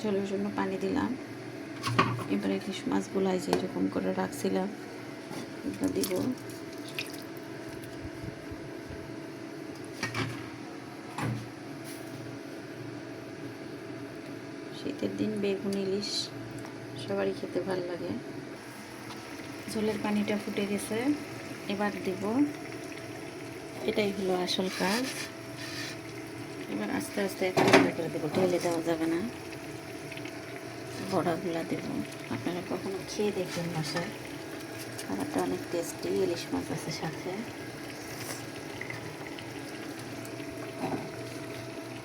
ঝোলের জন্য পানি দিলাম। এবারে ইলিশ মাছগুলো যে এরকম করে রাখছিলাম এটা দিব। শীতের দিন বেগুন ইলিশ সবারই খেতে ভালো লাগে। ঝোলের পানিটা ফুটে গেছে, এবার দিব। এটাই হলো আসল কাজ। এবার আস্তে আস্তে একটা করে দেবো, ঢেলে দেওয়া যাবে না। বড়াগুলা দেব। আপনারা কখনো খেয়ে দেখবেন বাসায়, খাবারটা অনেক টেস্টি। ইলিশ মাছ আছে সাথে,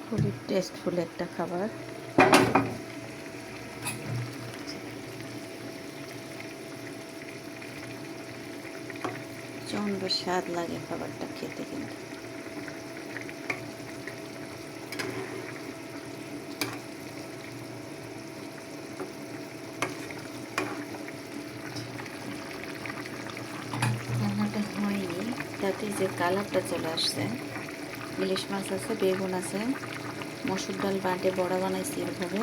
খুবই টেস্টফুল একটা খাবার। প্রচণ্ড স্বাদ লাগে খাবারটা খেতে কিন্তু। রান্নাটা হয়নি, তাতে যে কালারটা চলে আসছে। ইলিশ মাছ আছে, বেগুন আছে, মসুর ডাল বাটে বড়া বানাইছি, এভাবে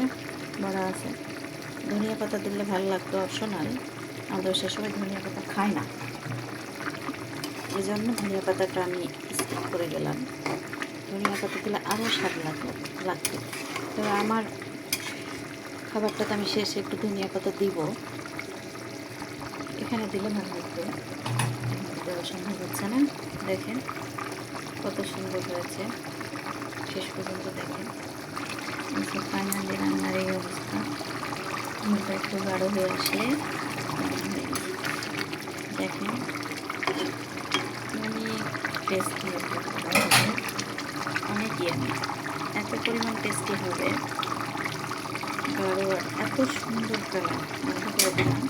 বড়া আছে। ধনিয়া পাতা দিলে ভালো লাগতো, অপশনাল। আমাদের সে সময় ধনিয়া পাতা খায় না, এই জন্য ধনিয়া পাতাটা আমি স্কিপ করে গেলাম। ধনিয়া পাতা দিলে আরও স্বাদ লাগতো। তবে আমার খাবারটাতে আমি শেষে একটু ধনিয়া পাতা দিব, এখানে দিলে ভালো লাগতো। দেওয়া সম্ভব হচ্ছে না। দেখেন কত সুন্দর হয়েছে, শেষ পর্যন্ত দেখেন। ফাইনালি রান্নার এই অবস্থা। মুখটা একটু গাঢ় হয়ে আসলে দেখেন অনেক টেস্টি একটা খাবার হবে, অনেক ইয়ামি, এত পরিমাণ টেস্টি হবে। গাঢ়, এত সুন্দর কালার, বন্ধ করে দিলাম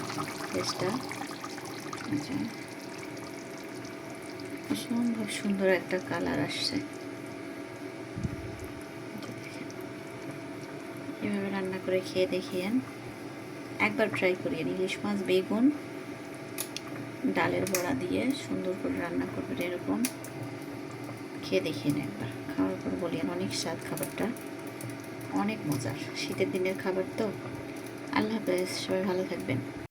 টেস্টটা। অসম্ভব সুন্দর একটা কালার আসছে। এভাবে রান্না করে খেয়ে দেখিয়েন, একবার ট্রাই করিয়েন। ইলিশ মাছ বেগুন ডালের বড়া দিয়ে সুন্দর করে রান্না করবেন, এরকম খেয়ে দেখিয়ে নেন একবার। খাওয়ার পর বলিয়েন অনেক স্বাদ, খাবারটা অনেক মজার। শীতের দিনের খাবার তো। আল্লাহ হাফেজ, সবাই ভালো থাকবেন।